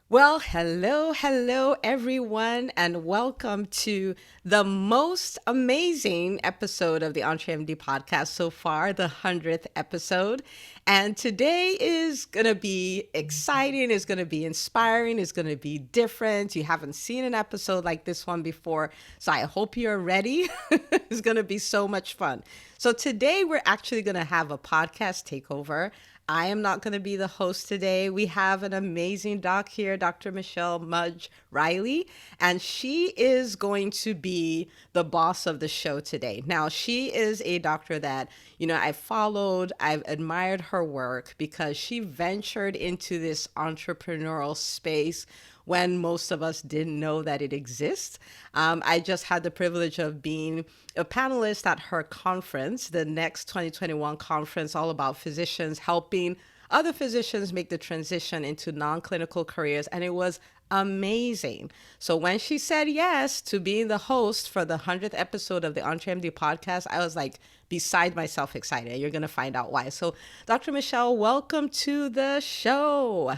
Well, hello, everyone, and welcome to the most amazing episode of the EntreMD podcast so far, the 100th episode. And today is going to be exciting, it's going to be inspiring, it's going to be different. You haven't seen an episode like this one before, so I hope you're ready. It's going to be so much fun. So, today we're actually going to have a podcast takeover. I am not going to be the host today. We have an amazing doc here, Dr. Michelle Mudge-Riley, and she is going to be the boss of the show today. Now, she is a doctor that, I've followed, I've admired her work because she ventured into this entrepreneurial space when most of us didn't know that it exists. I just had the privilege of being a panelist at her conference, the next 2021 conference, all about physicians helping other physicians make the transition into non-clinical careers. And it was amazing. So when she said yes to being the host for the 100th episode of the EntreMD podcast, I was like beside myself excited. You're going to find out why. So Dr. Michelle, welcome to the show.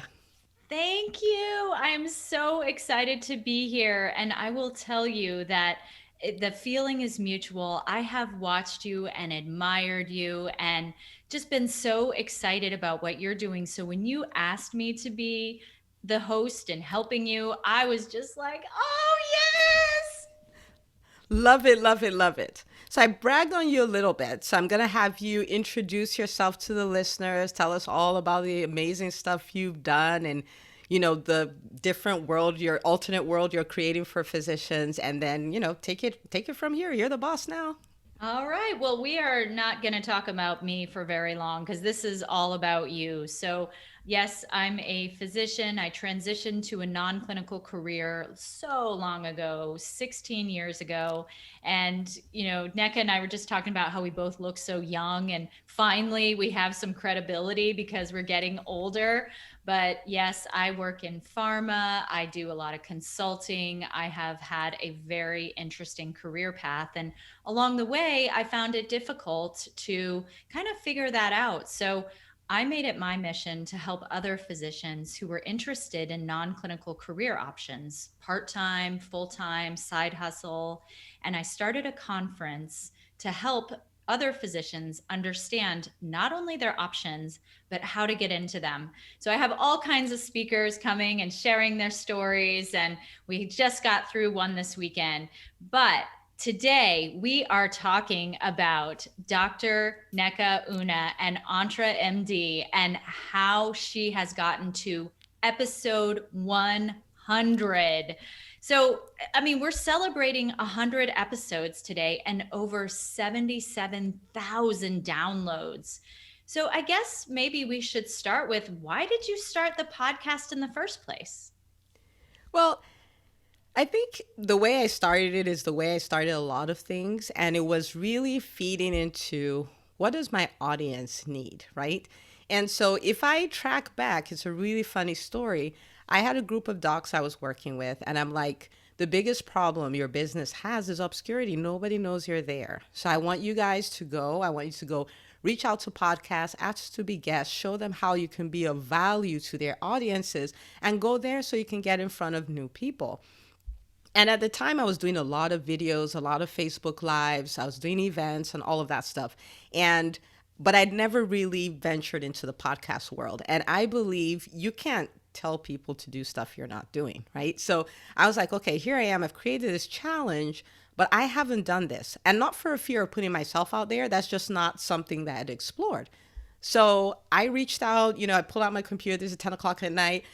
Thank you. I'm so excited to be here. And I will tell you that the feeling is mutual. I have watched you and admired you and just been so excited about what you're doing. So when you asked me to be the host and helping you, I was just like, oh, yes. Love it, love it, love it. So I bragged on you a little bit. So I'm going to have you introduce yourself to the listeners, tell us all about the amazing stuff you've done and the different world, your alternate world you're creating for physicians, and then, take it from here. You're the boss now. All right. Well, we are not going to talk about me for very long because this is all about you. So, yes, I'm a physician. I transitioned to a non clinical career so long ago, 16 years ago. And, Neka and I were just talking about how we both look so young. And finally, we have some credibility because we're getting older. But yes, I work in pharma. I do a lot of consulting. I have had a very interesting career path. And along the way, I found it difficult to kind of figure that out. So I made it my mission to help other physicians who were interested in non clinical career options, part time, full time, side hustle. And I started a conference to help other physicians understand not only their options, but how to get into them. So I have all kinds of speakers coming and sharing their stories. And we just got through one this weekend. But today, we are talking about Dr. Neka Una and EntreMD and how she has gotten to episode 100. So, I mean, we're celebrating 100 episodes today and over 77,000 downloads. So, I guess maybe we should start with why did you start the podcast in the first place? Well, I think the way I started it is the way I started a lot of things. And it was really feeding into what does my audience need, right? And so if I track back, it's a really funny story. I had a group of docs I was working with, and I'm like, the biggest problem your business has is obscurity. Nobody knows you're there. So I want you guys to go. I want you to go reach out to podcasts, ask to be guests, show them how you can be of value to their audiences, and go there so you can get in front of new people. And at the time, I was doing a lot of videos, a lot of Facebook Lives. I was doing events and all of that stuff. But I'd never really ventured into the podcast world. And I believe you can't tell people to do stuff you're not doing, right? So I was like, okay, here I am. I've created this challenge, but I haven't done this. And not for a fear of putting myself out there. That's just not something that I'd explored. So I reached out, I pulled out my computer. This is 10 o'clock at night,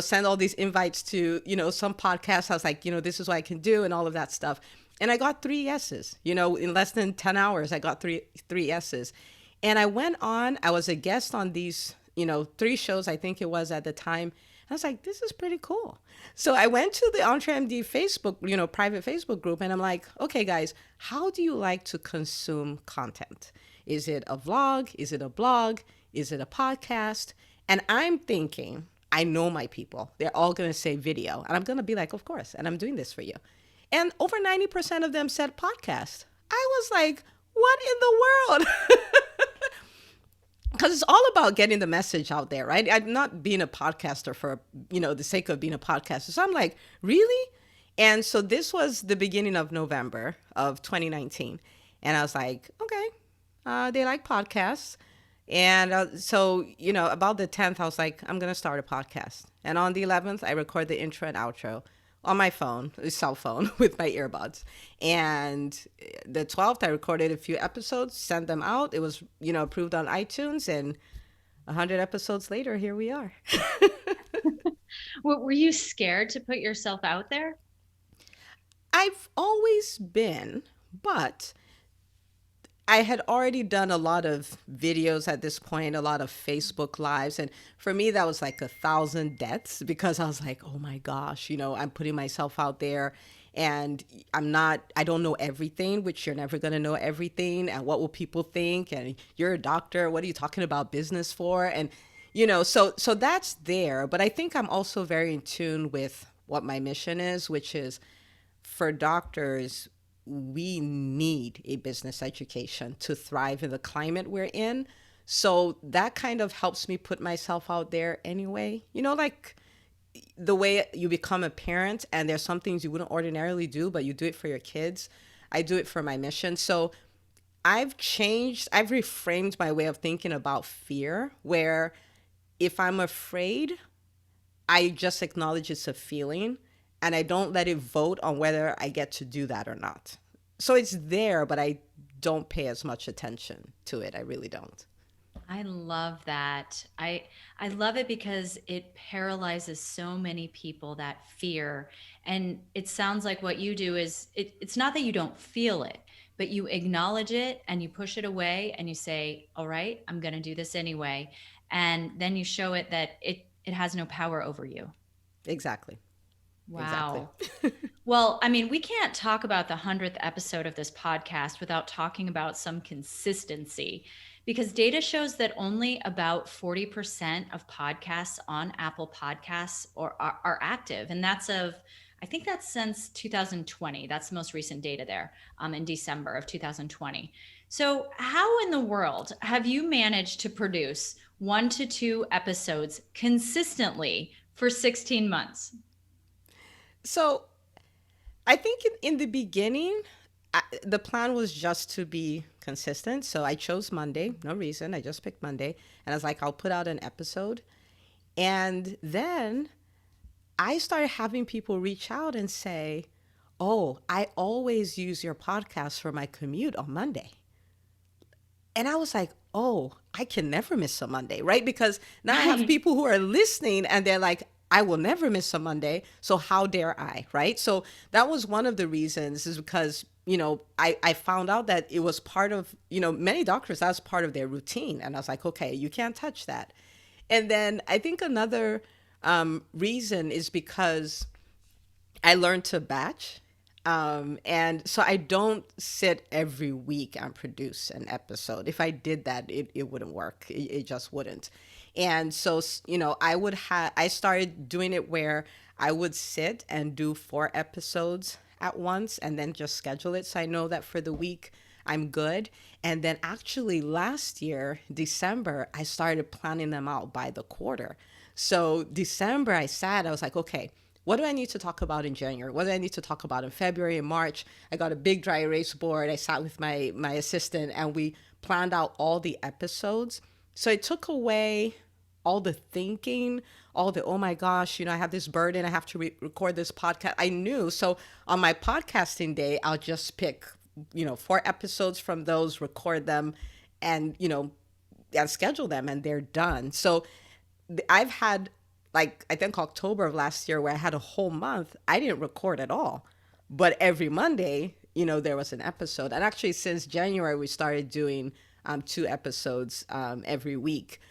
send all these invites to, some podcasts. I was like, this is what I can do and all of that stuff. And I got three yeses, in less than 10 hours, I got three yeses. And I went on, I was a guest on these, three shows, I think it was at the time. I was like, this is pretty cool. So I went to the EntreMD Facebook, private Facebook group, and I'm like, okay, guys, how do you like to consume content? Is it a vlog? Is it a blog? Is it a podcast? And I'm thinking, I know my people. They're all going to say video. And I'm going to be like, of course. And I'm doing this for you. And over 90% of them said podcast. I was like, what in the world? because it's all about getting the message out there, right? I'm not being a podcaster for, the sake of being a podcaster. So I'm like, really? And so this was the beginning of November of 2019. And I was like, okay, they like podcasts. And about the 10th, I was like, I'm going to start a podcast. And on the 11th, I record the intro and outro on my phone, a cell phone, with my earbuds. And the 12th, I recorded a few episodes, sent them out. It was, approved on iTunes. And 100 episodes later, here we are. Were you scared to put yourself out there? I've always been, but I had already done a lot of videos at this point, a lot of Facebook lives. And for me, that was like 1,000 deaths because I was like, oh my gosh, I'm putting myself out there and I don't know everything, which you're never going to know everything. And what will people think? And you're a doctor. What are you talking about business for? And, so that's there. But I think I'm also very in tune with what my mission is, which is for doctors, we need a business education to thrive in the climate we're in. So that kind of helps me put myself out there anyway. Like the way you become a parent and there's some things you wouldn't ordinarily do, but you do it for your kids. I do it for my mission. So I've reframed my way of thinking about fear, where if I'm afraid, I just acknowledge it's a feeling and I don't let it vote on whether I get to do that or not. So it's there, but I don't pay as much attention to it. I really don't. I love that. I love it because it paralyzes so many people, that fear. And it sounds like what you do is it's not that you don't feel it, but you acknowledge it and you push it away and you say, all right, I'm going to do this anyway. And then you show it that it has no power over you. Exactly. Wow. Exactly. Well, I mean, we can't talk about the 100th episode of this podcast without talking about some consistency, because data shows that only about 40% of podcasts on Apple Podcasts are active. And I think that's since 2020. That's the most recent data there, in December of 2020. So how in the world have you managed to produce 1 to 2 episodes consistently for 16 months? So I think in the beginning, the plan was just to be consistent. So I chose Monday, no reason. I just picked Monday. And I was like, I'll put out an episode. And then I started having people reach out and say, oh, I always use your podcast for my commute on Monday. And I was like, oh, I can never miss a Monday, right? Because now I have people who are listening and they're like, I will never miss a Monday. So how dare I, right? So that was one of the reasons, is because, I found out that it was part of, many doctors, that's part of their routine. And I was like, okay, you can't touch that. And then I think another reason is because I learned to batch. And so I don't sit every week and produce an episode. If I did that, it wouldn't work. It just wouldn't. And so, I started doing it where I would sit and do 4 episodes at once and then just schedule it. So I know that for the week I'm good. And then actually last year, December, I started planning them out by the quarter. So December, I was like, okay, what do I need to talk about in January? What do I need to talk about in February and March? I got a big dry erase board. I sat with my assistant and we planned out all the episodes. So it took away all the thinking, all the, oh my gosh, I have this burden. I have to record this podcast. I knew. So on my podcasting day, I'll just pick, 4 episodes from those, record them and, and schedule them and they're done. So I've had, like, I think October of last year, where I had a whole month, I didn't record at all. But every Monday, there was an episode. And actually, since January, we started doing 2 episodes every week.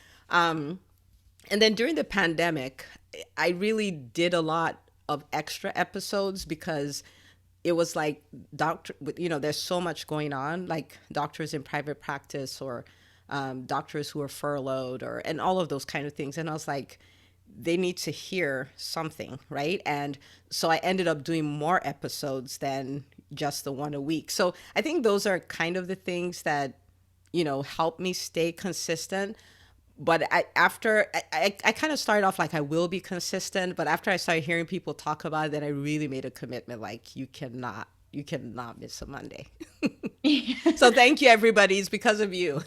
And then during the pandemic, I really did a lot of extra episodes because it was like there's so much going on, like doctors in private practice or doctors who are furloughed and all of those kind of things. And I was like, they need to hear something, right? And so I ended up doing more episodes than just the one a week. So I think those are kind of the things that helped me stay consistent. But I kind of started off like I will be consistent, but after I started hearing people talk about it, then I really made a commitment like you cannot miss a Monday. So thank you, everybody. It's because of you.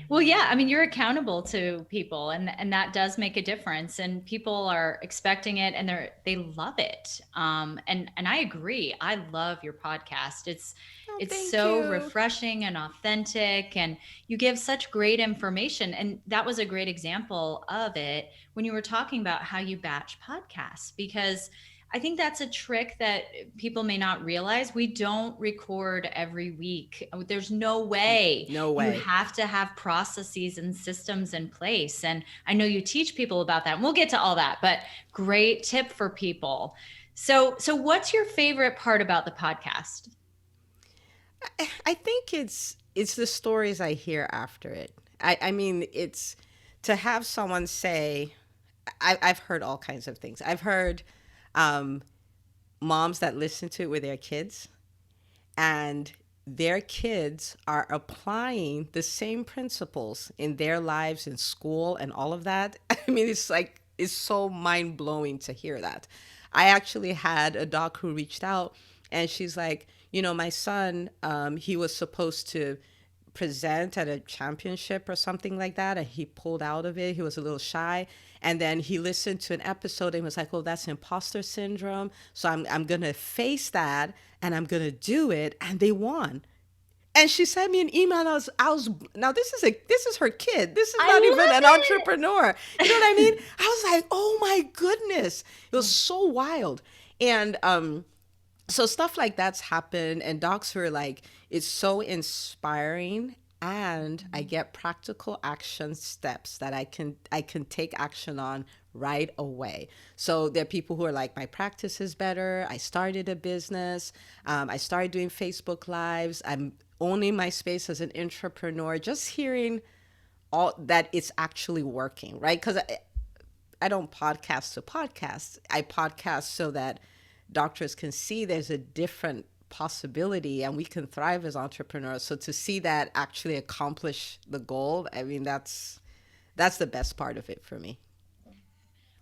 Well, yeah, I mean, you're accountable to people, and that does make a difference. And people are expecting it, and they love it. And I agree. I love your podcast. Oh, It's thank so you. refreshing and authentic, and you give such great information. And that was a great example of it when you were talking about how you batch podcasts, because I think that's a trick that people may not realize. We don't record every week. There's no way. No You way. have to have processes and systems in place. And I know you teach people about that. And we'll get to all that, but great tip for people. So what's your favorite part about the podcast? I think it's the stories I hear after it. I mean, it's to have someone say, I've heard all kinds of things. I've heard um, moms that listen to it with their kids, and their kids are applying the same principles in their lives in school and all of that. I mean, it's so mind blowing to hear that. I actually had a doc who reached out, and she's like, my son, he was supposed to present at a championship or something like that, and he pulled out of it. He was a little shy, and then he listened to an episode and was like, "Oh, that's imposter syndrome. So I'm gonna face that, and I'm gonna do it." And they won. And she sent me an email. And I was now this is her kid. This is not I even love an it. entrepreneur. You know what I mean? I was like, oh my goodness, it was so wild. And so stuff like that's happened, and docs were like, it's so inspiring, and I get practical action steps that I can take action on right away. So there are people who are like, my practice is better. I started a business. I started doing Facebook lives. I'm owning my space as an entrepreneur. Just hearing all that, it's actually working, right? Because I don't podcast to podcast. I podcast so that doctors can see there's a different possibility and we can thrive as entrepreneurs. So to see that actually accomplish the goal, I mean, that's the best part of it for me.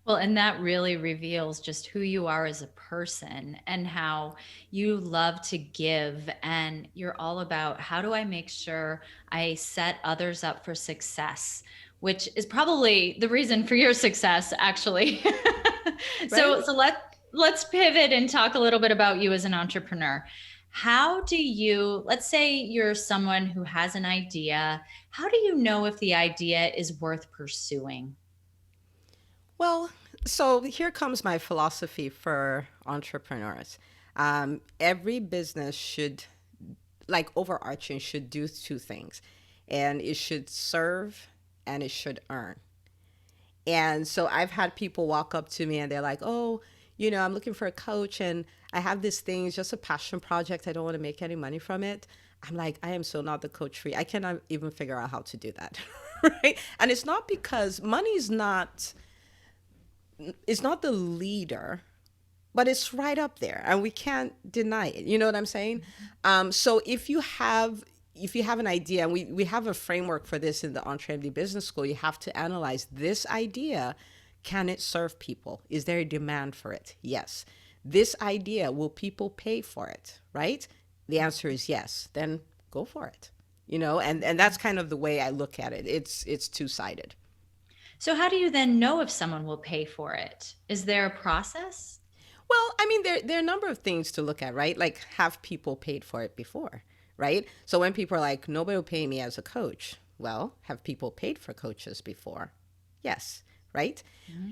Well, and that really reveals just who you are as a person and how you love to give. And you're all about, how do I make sure I set others up for success, which is probably the reason for your success, actually. Right? Let's pivot and talk a little bit about you as an entrepreneur. How do you, let's say you're someone who has an idea, how do you know if the idea is worth pursuing? Well, so here comes my philosophy for entrepreneurs. Every business should, like overarching, should do two things, and it should serve and it should earn. And so I've had people walk up to me and they're like, oh, I'm looking for a coach and I have this thing, it's just a passion project. I don't want to make any money from it. I'm like, I am so not the coach for you. I cannot even figure out how to do that. Right. And it's not because money is not, it's not the leader, but it's right up there and we can't deny it. You know what I'm saying? So if you have an idea, and we have a framework for this in the EntreMD Business School, you have to analyze this idea. Can it serve people? Is there a demand for it? Yes. This idea, will people pay for it? Right? The answer is yes. Then go for it. And that's kind of the way I look at it. It's two-sided. So how do you then know if someone will pay for it? Is there a process? Well, I mean, there are a number of things to look at, right? Like, have people paid for it before, right? So when people are like, nobody will pay me as a coach, well, have people paid for coaches before? Yes, right?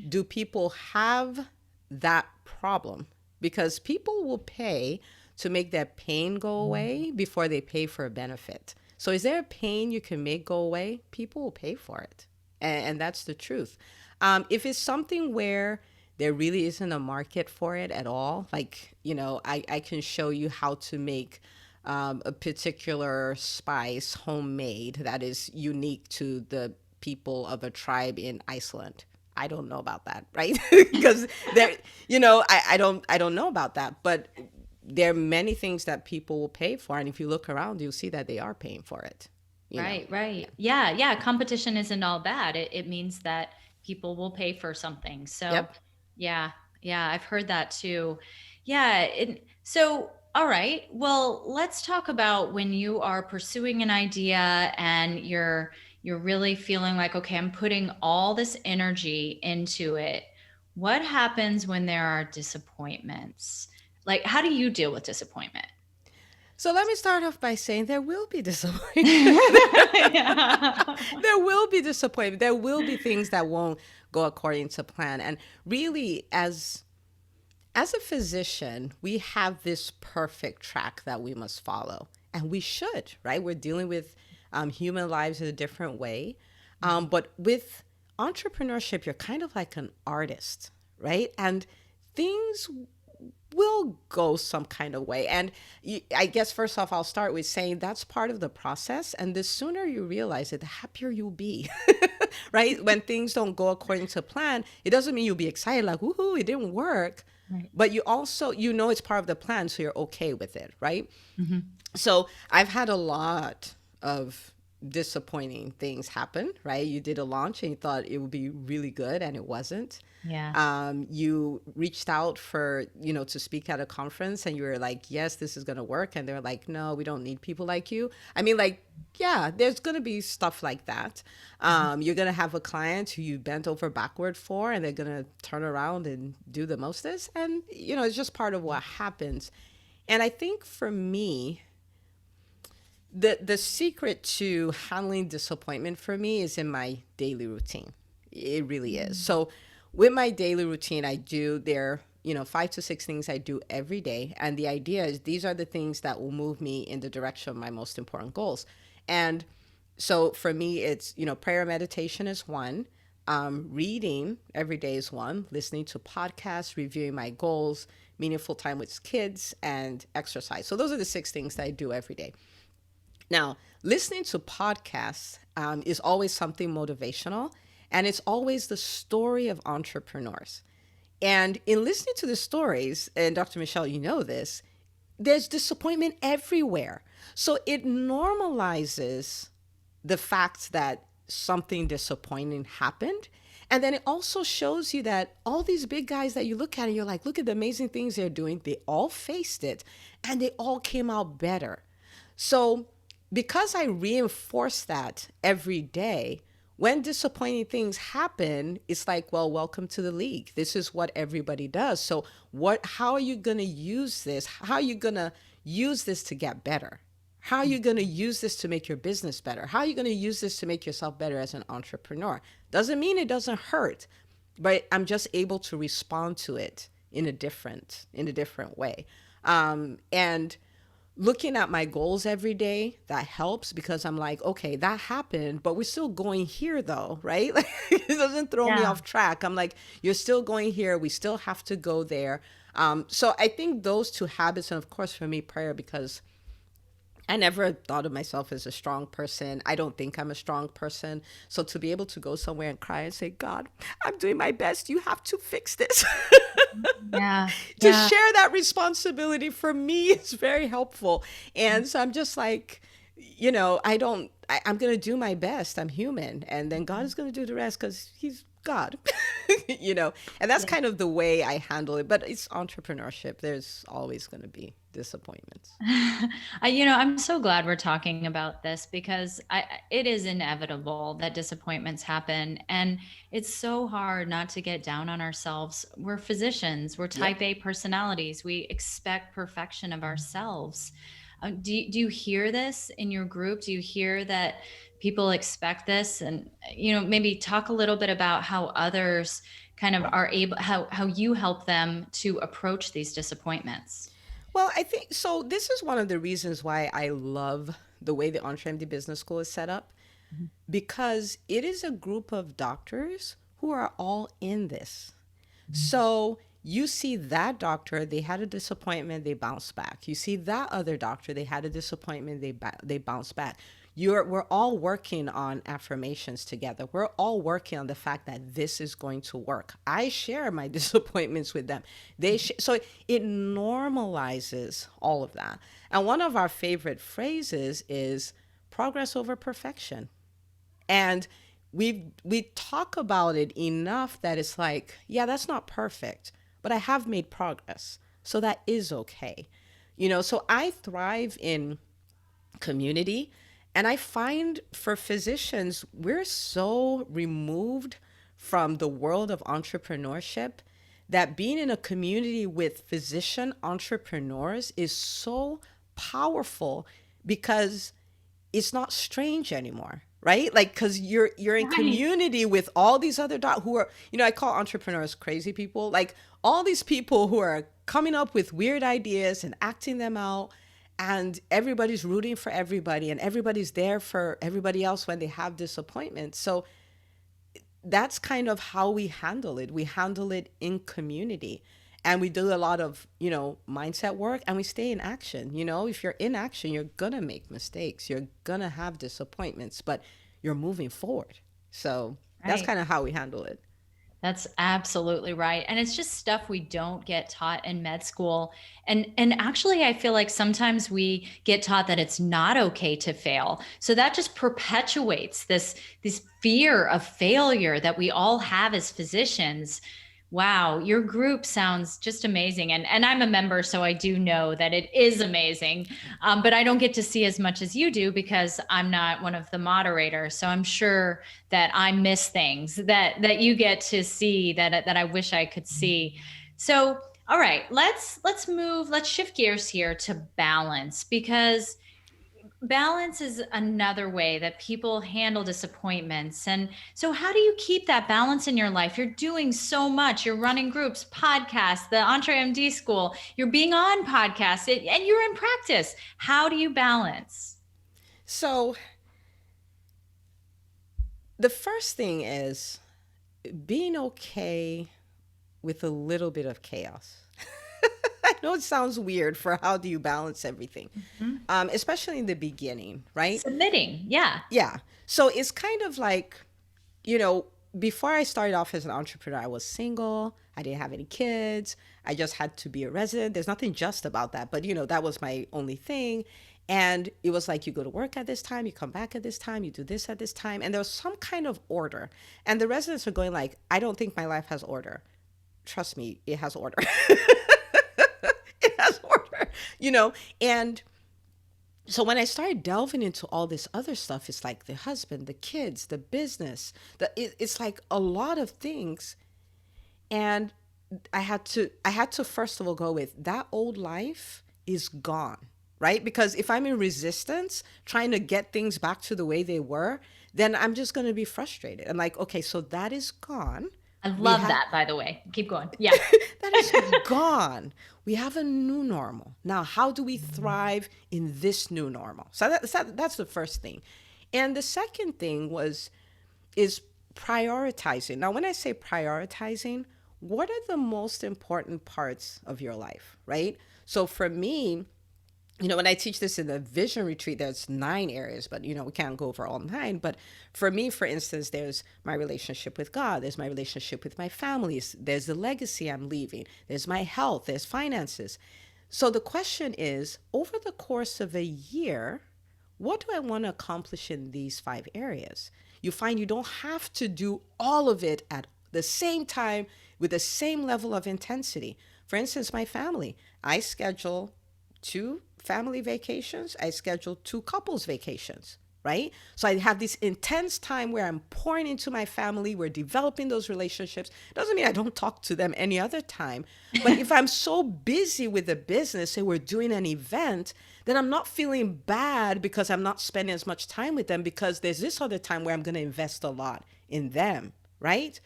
Do people have that problem? Because people will pay to make that pain go away before they pay for a benefit. So is there a pain you can make go away? People will pay for it. And that's the truth. If it's something where there really isn't a market for it at all, like, I can show you how to make a particular spice homemade that is unique to the people of a tribe in Iceland. I don't know about that, right? Because there, I don't know about that, but there are many things that people will pay for, and if you look around, you'll see that they are paying for it. you know. Right, right. Yeah, yeah. Competition isn't all bad. It means that people will pay for something. So, Yep. yeah, yeah, I've heard that too. Yeah. So, all right. Well, let's talk about when you are pursuing an idea and you're really feeling like, okay, I'm putting all this energy into it. What happens when there are disappointments? Like, how do you deal with disappointment? So let me start off by saying there will be disappointment. Yeah. There will be disappointment. There will be things that won't go according to plan. And really, as a physician, we have this perfect track that we must follow, and we should, right? We're dealing with human lives in a different way. But with entrepreneurship, you're kind of like an artist, right? And things will go some kind of way. And I guess first off, I'll start with saying that's part of the process. And the sooner you realize it, the happier you'll be, right? When things don't go according to plan, it doesn't mean you'll be excited like, woohoo, it didn't work. Right. But you also, it's part of the plan, so you're okay with it, right? Mhm. So I've had a lot of disappointing things happen, right? You did a launch and you thought it would be really good and it wasn't. Yeah. You reached out for, to speak at a conference and you were like, yes, this is going to work. And they're like, no, we don't need people like you. I mean, like, yeah, there's going to be stuff like that. You're going to have a client who you bent over backward for, and they're going to turn around and do the mostest. And, it's just part of what happens. And I think for me, the secret to handling disappointment for me is in my daily routine. It really is. So with my daily routine, I do 5 to 6 things I do every day. And the idea is these are the things that will move me in the direction of my most important goals. And so for me, it's, prayer, meditation is one. Reading every day is one. Listening to podcasts, reviewing my goals, meaningful time with kids, and exercise. So those are the 6 things that I do every day. Now, listening to podcasts is always something motivational, and it's always the story of entrepreneurs. And in listening to the stories, and Dr. Michelle, you know this, there's disappointment everywhere. So it normalizes the fact that something disappointing happened. And then it also shows you that all these big guys that you look at and you're like, look at the amazing things they're doing. They all faced it and they all came out better. So because I reinforce that every day, when disappointing things happen, it's like, well, welcome to the league. This is what everybody does. So how are you going to use this? How are you going to use this to get better? How are you going to use this to make your business better? How are you going to use this to make yourself better as an entrepreneur? Doesn't mean it doesn't hurt, but I'm just able to respond to it in a different way. And looking at my goals every day, that helps because I'm like, okay, that happened, but we're still going here though, right? Like, it doesn't throw me off track. I'm like, you're still going here. We still have to go there. So I think those 2 habits, and of course for me, prayer, because I never thought of myself as a strong person. I don't think I'm a strong person. So to be able to go somewhere and cry and say, God, I'm doing my best. You have to fix this. Yeah. To share that responsibility for me is very helpful. And so I'm just like, I'm going to do my best. I'm human. And then God is going to do the rest because he's God, and that's kind of the way I handle it. But it's entrepreneurship. There's always going to be disappointments. I'm so glad we're talking about this because it is inevitable that disappointments happen. And it's so hard not to get down on ourselves. We're physicians, we're type A personalities. We expect perfection of ourselves. Do you hear this in your group? Do you hear that people expect this? And, maybe talk a little bit about how others kind of are able, how you help them to approach these disappointments. Well, I think so. This is one of the reasons why I love the way the EntreMD Business School is set up, because it is a group of doctors who are all in this. So you see that doctor, they had a disappointment, they bounced back. You see that other doctor, they had a disappointment, they bounced back. We're all working on affirmations together. We're all working on the fact that this is going to work. I share my disappointments with them. So it normalizes all of that. And one of our favorite phrases is progress over perfection. And we talk about it enough that it's like, yeah, that's not perfect, but I have made progress. So that is okay. So I thrive in community. And I find for physicians, we're so removed from the world of entrepreneurship that being in a community with physician entrepreneurs is so powerful because it's not strange anymore, right? Like, because you're in Right. community with all these other who are, I call entrepreneurs crazy people, like all these people who are coming up with weird ideas and acting them out, and everybody's rooting for everybody, and everybody's there for everybody else when they have disappointments. So that's kind of how we handle it. We handle it in community, and we do a lot of, mindset work, and we stay in action. If you're in action, you're gonna make mistakes, you're gonna have disappointments, but you're moving forward. So that's Right. kind of how we handle it. That's absolutely right. And it's just stuff we don't get taught in med school. And actually I feel like sometimes we get taught that it's not okay to fail. So that just perpetuates this fear of failure that we all have as physicians. Wow, your group sounds just amazing. And I'm a member, so I do know that it is amazing. But I don't get to see as much as you do because I'm not one of the moderators. So I'm sure that I miss things that you get to see that I wish I could see. So all right, let's shift gears here to balance, because balance is another way that people handle disappointments. And so how do you keep that balance in your life? You're doing so much. You're running groups, podcasts, the EntreMD school, you're being on podcasts, and you're in practice. How do you balance? So the first thing is being okay with a little bit of chaos. I know it sounds weird for how do you balance everything, Mhm. especially in the beginning, right? Submitting. Yeah. Yeah. So it's kind of like, you know, before I started off as an entrepreneur, I was single. I didn't have any kids. I just had to be a resident. There's nothing just about that, but that was my only thing. And it was like, you go to work at this time, you come back at this time, you do this at this time. And there was some kind of order. And the residents are going like, I don't think my life has order. Trust me, it has order. It has order, and so when I started delving into all this other stuff, it's like the husband, the kids, the business, it's like a lot of things. And I had to first of all go with that old life is gone, right? Because if I'm in resistance, trying to get things back to the way they were, then I'm just going to be frustrated. I'm like, okay, so that is gone. I We love have that, by the way. Keep going. Yeah. that is gone. We have a new normal. Now, how do we thrive in this new normal? So that's the first thing. And the second thing is prioritizing. Now, when I say prioritizing, what are the most important parts of your life, right? So for me, when I teach this in the vision retreat, there's 9 areas, but we can't go over all 9. But for me, for instance, there's my relationship with God, there's my relationship with my families, there's the legacy I'm leaving, there's my health, there's finances. So the question is, over the course of a year, what do I want to accomplish in these 5 areas? You find you don't have to do all of it at the same time with the same level of intensity. For instance, my family, I schedule 2 family vacations, I schedule 2 couples vacations, right? So I have this intense time where I'm pouring into my family, we're developing those relationships. Doesn't mean I don't talk to them any other time, but if I'm so busy with the business, say we're doing an event, then I'm not feeling bad because I'm not spending as much time with them, because there's this other time where I'm going to invest a lot in them, right?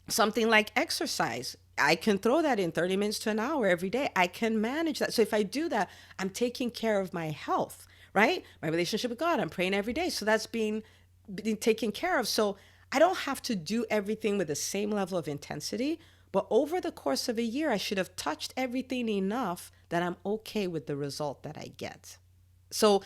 Something like exercise, I can throw that in 30 minutes to an hour every day. I can manage that. So if I do that, I'm taking care of my health, right? My relationship with God, I'm praying every day. So that's being taken care of. So I don't have to do everything with the same level of intensity. But over the course of a year, I should have touched everything enough that I'm okay with the result that I get. So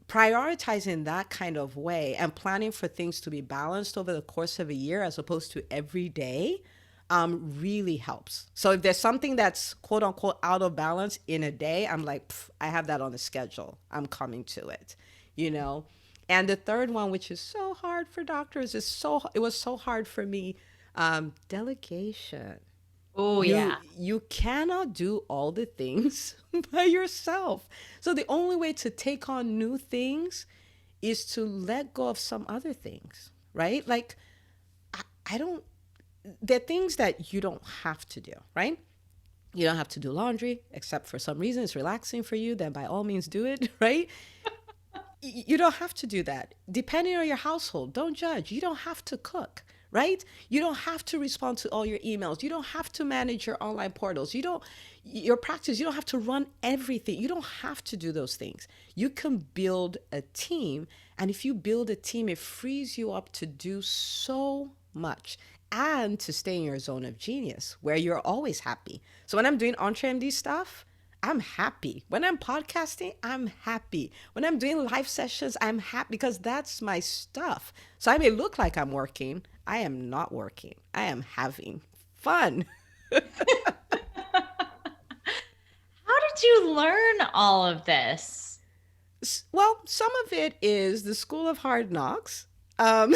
prioritizing that kind of way and planning for things to be balanced over the course of a year as opposed to every day really helps. So if there's something that's quote unquote out of balance in a day, I'm like, I have that on the schedule. I'm coming to it. you know. And the third one, which is so hard for doctors, it was so hard for me, delegation. Oh, You yeah. you cannot do all the things by yourself. So the only way to take on new things is to let go of some other things, right? Like I don't there are things that you don't have to do, right? You don't have to do laundry, except for some reason it's relaxing for you, then by all means do it, right? You don't have to do that. Depending on your household, don't judge. You don't have to cook, right? You don't have to respond to all your emails. You don't have to manage your online portals. Your practice, you don't have to run everything. You don't have to do those things. You can build a team. And if you build a team, it frees you up to do so much and to stay in your zone of genius where you're always happy. So when I'm doing EntreMD stuff, I'm happy. When I'm podcasting, I'm happy. When I'm doing live sessions, I'm happy because that's my stuff. So I may look like I'm working. I am not working. I am having fun. How did you learn all of this? Well, some of it is the school of hard knocks. Um,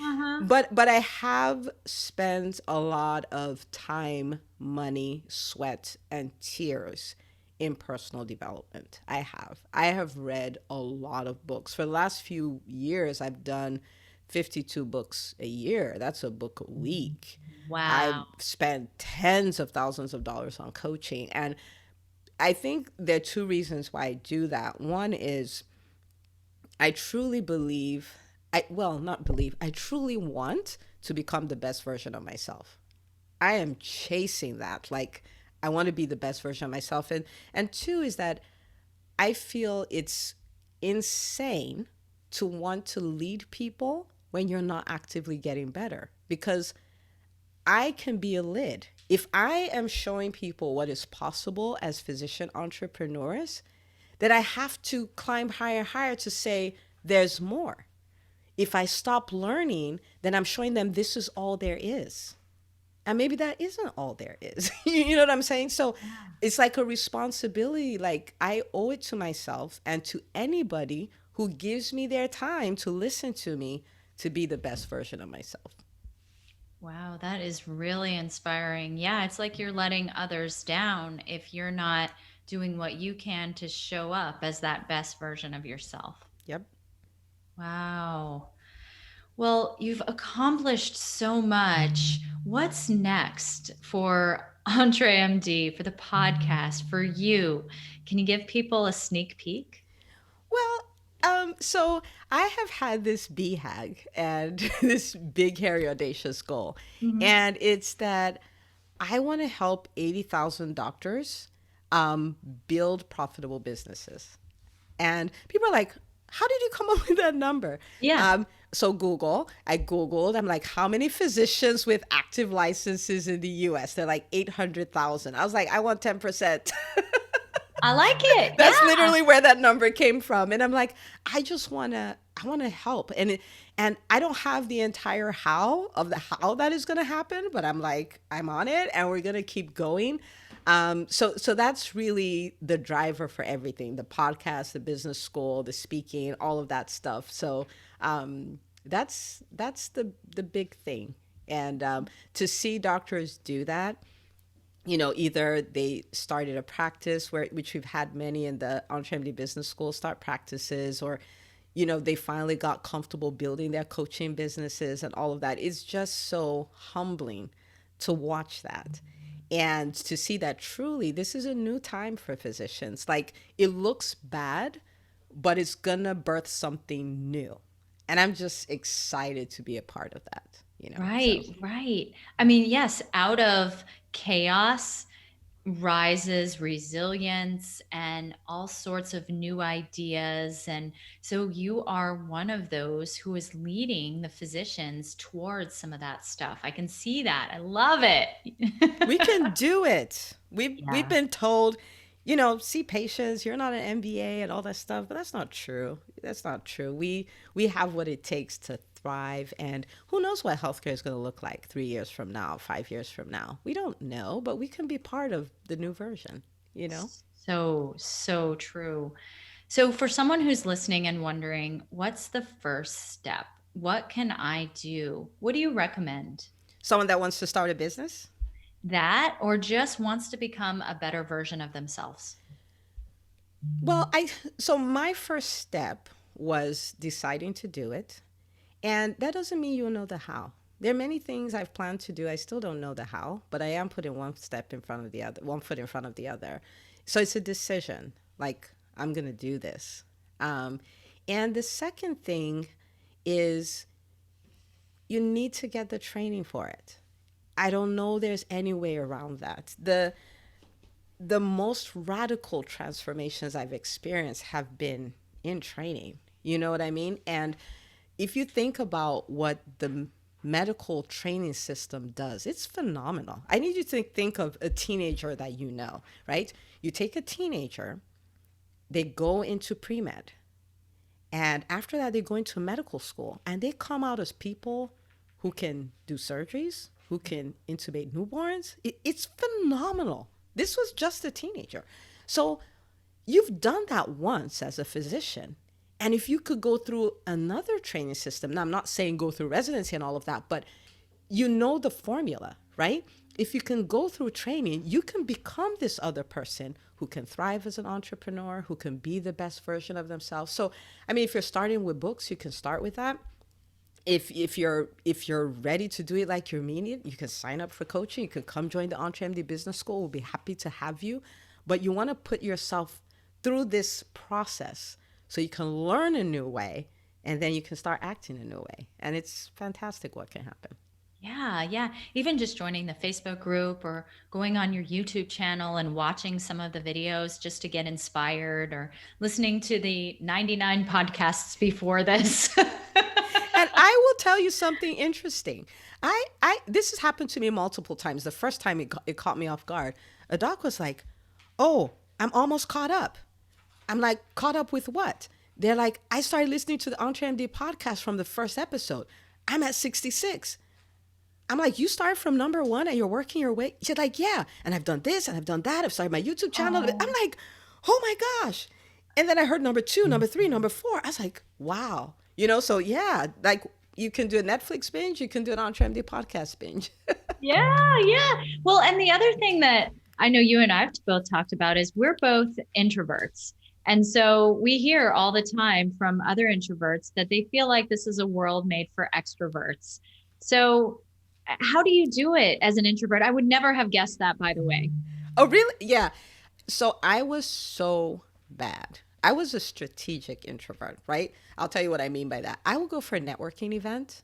Uh-huh. but I have spent a lot of time, money, sweat, and tears in personal development. I have read a lot of books. For the last few years, I've done 52 books a year. That's a book a week. I've Wow. spent tens of thousands of dollars on coaching. And I think there are two reasons why I do that. One is I truly believe, not believe, I truly want to become the best version of myself. I am chasing that. Like, I want to be the best version of myself. And two is that I feel it's insane to want to lead people when you're not actively getting better because I can be a lid. If I am showing people what is possible as physician entrepreneurs, then I have to climb higher, higher to say there's more. If I stop learning, then I'm showing them this is all there is. And maybe that isn't all there is. You know what I'm saying? So it's like a responsibility. Like I owe it to myself and to anybody who gives me their time to listen to me to be the best version of myself. Wow, that is really inspiring. Yeah, it's like you're letting others down if you're not doing what you can to show up as that best version of yourself. Yep. Wow. Well, you've accomplished so much. What's next for EntreMD, for the podcast, for you? Can you give people a sneak peek? Well, so I have had this BHAG and this big, hairy, audacious goal. Mhm. And it's that I want to help 80,000 doctors um, build profitable businesses. And people are like, how did you come up with that number? Yeah, So I Googled, I'm like, how many physicians with active licenses in the US? They're like 800,000. I was like, I want 10%. I like it. That's Yeah. literally where that number came from. And I'm like, I want to help. And I don't have the entire how of the how that is going to happen, but I'm like, I'm on it and we're going to keep going. So that's really the driver for everything, the podcast, the business school, the speaking, all of that stuff. So that's the big thing. And to see doctors do that, either they started a practice which we've had many in the EntreMD Business School start practices, or they finally got comfortable building their coaching businesses and all of that. It's just so humbling to watch that and to see that truly this is a new time for physicians. Like it looks bad, but it's gonna birth something new. And I'm just excited to be a part of that. So Right, right. I mean, yes, out of chaos rises resilience and all sorts of new ideas. And so you are one of those who is leading the physicians towards some of that stuff. I can see that. I love we it. can do it. We've Yeah. been told, see patients, you're not an MBA and all that stuff, but that's not true. That's not true. We have what it takes to thrive, and who knows what healthcare is going to look like 3 years from now, 5 years from now. We don't know, but we can be part of the new version. So, so true. So, for someone who's listening and wondering, what's the first step? What can I do? What do you recommend? Someone that wants to start a business? That or just wants to become a better version of themselves? Well, so my first step was deciding to do it. And that doesn't mean you'll know the how. There are many things I've planned to do. I still don't know the how, but I am putting one step in front of the other, one foot in front of the other. So it's a decision. Like, I'm going to do this. Um, and the second thing is you need to get the training for it. I don't know there's any way around that. The most radical transformations I've experienced have been in training. You know what I mean? And if you think about what the medical training system does, it's phenomenal. I need you to think of a teenager that you know, right? You take a teenager, they go into pre-med, and after that, they go into medical school, and they come out as people who can do surgeries, who can intubate newborns. It's phenomenal. This was just a teenager. So you've done that once as a physician. And if you could go through another training system, now I'm not saying go through residency and all of that, but you know the formula, right? If you can go through training, you can become this other person who can thrive as an entrepreneur, who can be the best version of themselves. So, I mean, if you're starting with books, you can start with that. If you're ready to do it like you're meaning, you can sign up for coaching. You can come join the EntreMD Business School. We'll be happy to have you. But you want to put yourself through this process so you can learn a new way, and then you can start acting a new way. And it's fantastic what can happen. Yeah, yeah. Even just joining the Facebook group or going on your YouTube channel and watching some of the videos just to get inspired, or listening to the 99 podcasts before this. And I will tell you something interesting. This has happened to me multiple times. The first time it caught me off guard. A doc was like, "Oh, I'm almost caught up." I'm like, "Caught up with what?" They're like, "I started listening to the EntreMD podcast from the first episode. I'm at 66." I'm like, "You started from number one and you're working your way?" She's like, "Yeah. And I've done this and I've done that. I've started my YouTube channel." Oh. I'm like, "Oh my gosh." And then I heard number two, number three, number four. I was like, wow. So yeah, like you can do a Netflix binge, you can do an EntreMD podcast binge. Yeah, yeah. Well, and the other thing that I know you and I've both talked about is we're both introverts. And so we hear all the time from other introverts that they feel like this is a world made for extroverts. So, how do you do it as an introvert? I would never have guessed that, by the way. Oh, really? Yeah. So I was so bad. I was a strategic introvert, right? I'll tell you what I mean by that. I will go for a networking event.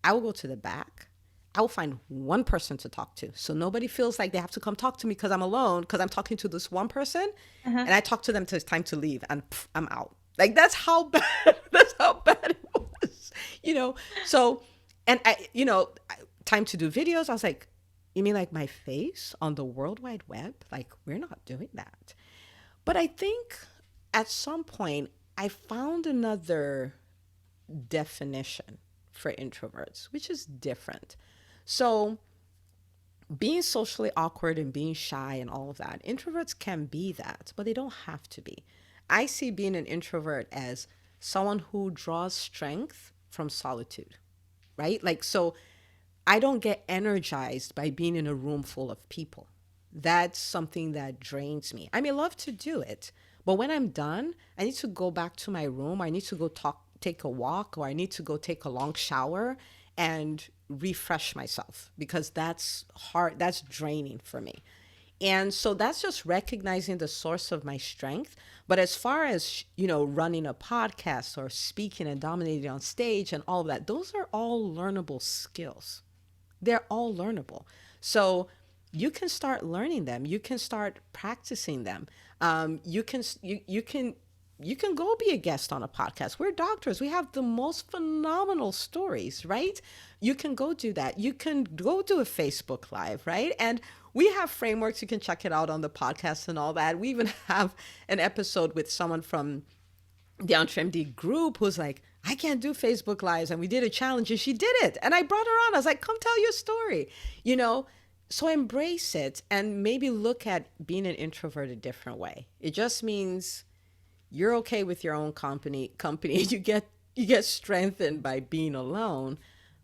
I will go to the back. I will find one person to talk to. So nobody feels like they have to come talk to me because I'm alone, because I'm talking to this one person. And I talk to them till it's time to leave, and I'm out. Like that's how bad, that's how bad it was. So, and time to do videos. I was like, you mean like my face on the World Wide Web? Like, we're not doing that. But I think at some point I found another definition for introverts, which is different. So being socially awkward and being shy and all of that, introverts can be that, but they don't have to be. I see being an introvert as someone who draws strength from solitude, right? Like, so I don't get energized by being in a room full of people. That's something that drains me. I may love to do it, but when I'm done, I need to go back to my room. I need to go take a walk, or I need to go take a long shower and refresh myself, because that's hard. That's draining for me. And so that's just recognizing the source of my strength. But as far as, running a podcast or speaking and dominating on stage and all of that, those are all learnable skills. They're all learnable. So you can start learning them. You can start practicing them. You can go be a guest on a podcast. We're doctors. We have the most phenomenal stories, right? You can go do that. You can go do a Facebook Live, right? And we have frameworks. You can check it out on the podcast and all that. We even have an episode with someone from the EntreMD group who's like, I can't do Facebook Lives. And we did a challenge and she did it. And I brought her on. I was like, come tell your story, So embrace it and maybe look at being an introvert a different way. It just means You're okay with your own company. You get strengthened by being alone,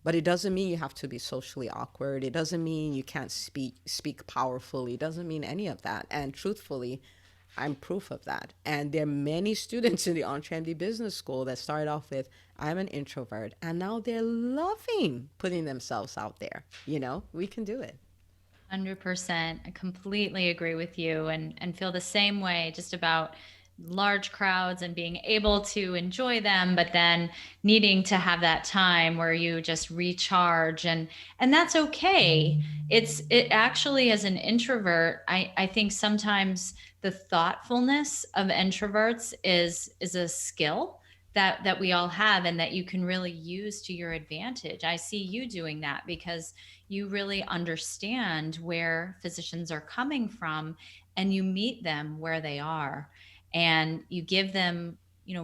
but it doesn't mean you have to be socially awkward. It doesn't mean you can't speak powerfully. It doesn't mean any of that. And truthfully, I'm proof of that. And there are many students in the EntreMD Business School that started off with, I'm an introvert. And now they're loving putting themselves out there. We can do it. 100%. I completely agree with you and feel the same way just about large crowds and being able to enjoy them, but then needing to have that time where you just recharge, and that's okay. It actually, as an introvert, I think sometimes the thoughtfulness of introverts is a skill that we all have and that you can really use to your advantage. I see you doing that because you really understand where physicians are coming from and you meet them where they are and you give them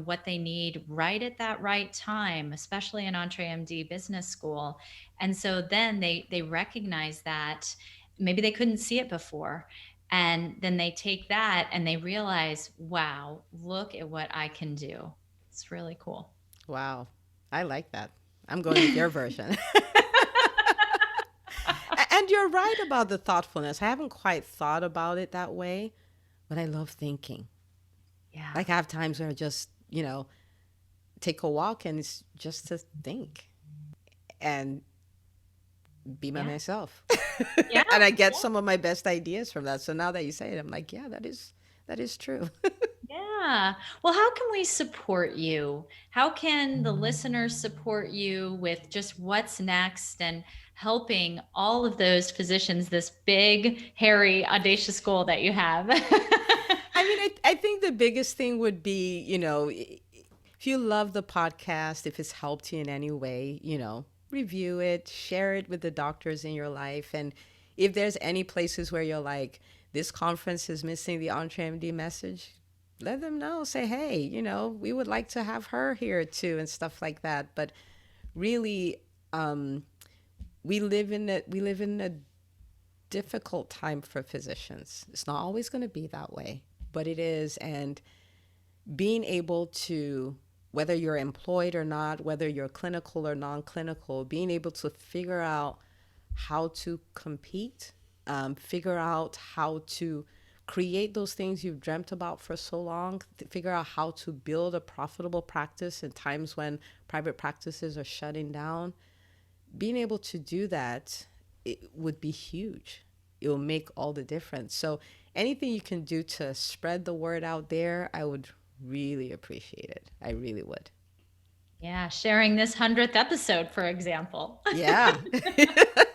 what they need right at that right time, especially in EntreMD Business School. And so then they recognize that maybe they couldn't see it before, and then they take that and they realize, wow, look at what I can do. It's really cool. Wow. I like that. I'm going with your version. And you're right about the thoughtfulness. I haven't quite thought about it that way, but I love thinking. Yeah. Like I have times where I just, take a walk and it's just to think and be by Yeah. myself. Yeah. And I get some of my best ideas from that. So now that you say it, I'm like, yeah, that is true. Yeah. Well, how can we support you? How can the listeners support you with just what's next and helping all of those physicians, this big, hairy, audacious goal that you have? I mean, I think the biggest thing would be, if you love the podcast, if it's helped you in any way, review it, share it with the doctors in your life. And if there's any places where you're like, this conference is missing the EntreMD message, let them know. Say, hey, we would like to have her here too, and stuff like that. But really, we live in a difficult time for physicians. It's not always going to be that way, but it is. And being able to, whether you're employed or not, whether you're clinical or non-clinical, being able to figure out how to compete, figure out how to create those things you've dreamt about for so long, figure out how to build a profitable practice in times when private practices are shutting down. Being able to do that, it would be huge. It will make all the difference. So anything you can do to spread the word out there, I would really appreciate it. I really would. Yeah, sharing this 100th episode, for example. Yeah,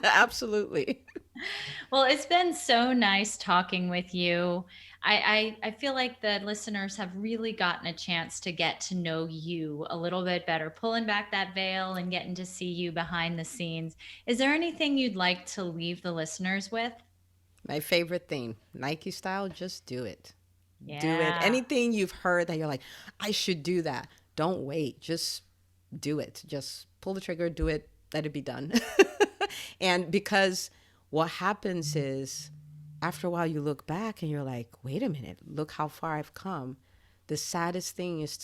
absolutely. Well, it's been so nice talking with you. I feel like the listeners have really gotten a chance to get to know you a little bit better, pulling back that veil and getting to see you behind the scenes. Is there anything you'd like to leave the listeners with? My favorite thing, Nike style, just do it. Do it. Yeah. Anything you've heard that you're like, I should do that. Don't wait. Just do it. Just pull the trigger, do it, let it be done. And because what happens is after a while you look back and you're like, wait a minute, look how far I've come. The saddest thing is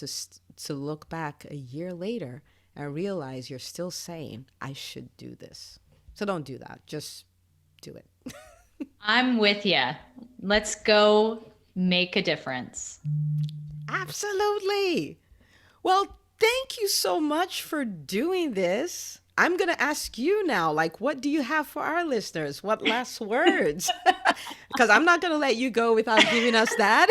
to look back a year later and realize you're still saying, I should do this. So don't do that. Just do it. I'm with you. Let's go make a difference. Absolutely. Well, thank you so much for doing this. I'm going to ask you now, like, what do you have for our listeners? What last words? Because I'm not going to let you go without giving us that.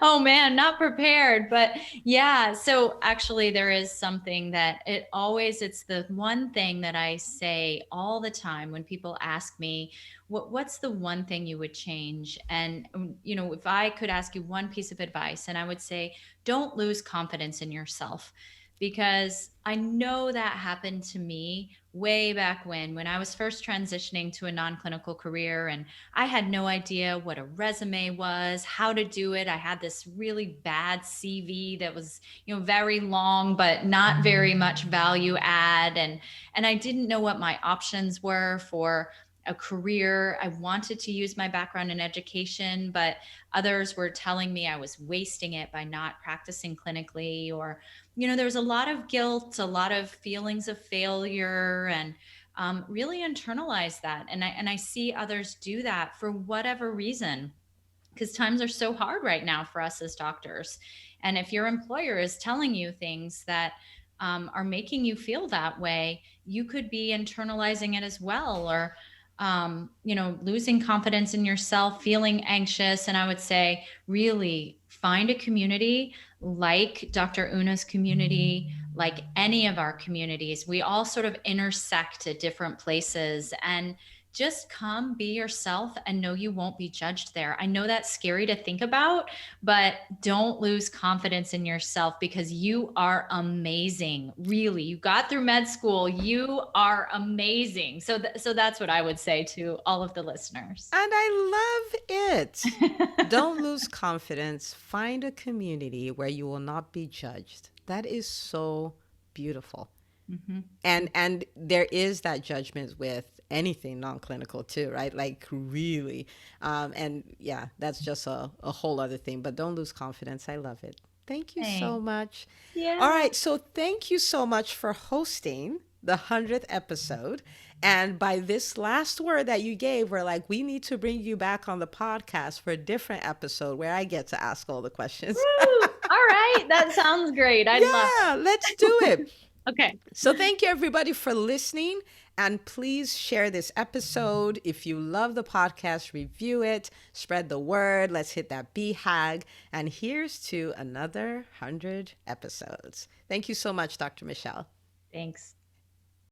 Oh man, not prepared. But yeah, so actually there is something that it's the one thing that I say all the time when people ask me, what's the one thing you would change? And if I could ask you one piece of advice, and I would say, don't lose confidence in yourself, because I know that happened to me way back when I was first transitioning to a non-clinical career, and I had no idea what a resume was, how to do it. I had this really bad CV that was, very long, but not very much value add. And I didn't know what my options were for a career. I wanted to use my background in education, but others were telling me I was wasting it by not practicing clinically. Or, there was a lot of guilt, a lot of feelings of failure, and really internalized that. And I see others do that for whatever reason, because times are so hard right now for us as doctors. And if your employer is telling you things that are making you feel that way, you could be internalizing it as well, or losing confidence in yourself, feeling anxious. And I would say, really find a community like Dr. Una's community, like any of our communities. We all sort of intersect at different places, and just come, be yourself, and know you won't be judged there. I know that's scary to think about, but don't lose confidence in yourself, because you are amazing. Really, you got through med school. You are amazing. So that's what I would say to all of the listeners. And I love it. Don't lose confidence. Find a community where you will not be judged. That is so beautiful. Mm-hmm. And there is that judgment with anything non-clinical too, right? Like really. And yeah, that's just a whole other thing. But don't lose confidence. I love it. Thank you so much. Yeah. All right. So thank you so much for hosting the 100th episode. And by this last word that you gave, we're like, we need to bring you back on the podcast for a different episode where I get to ask all the questions. Woo! All right. That sounds great. Love it. Let's do it. Okay. So thank you everybody for listening, and please share this episode. If you love the podcast, review it, spread the word. Let's hit that BHAG. And here's to another 100 episodes. Thank you so much, Dr. Michelle. Thanks.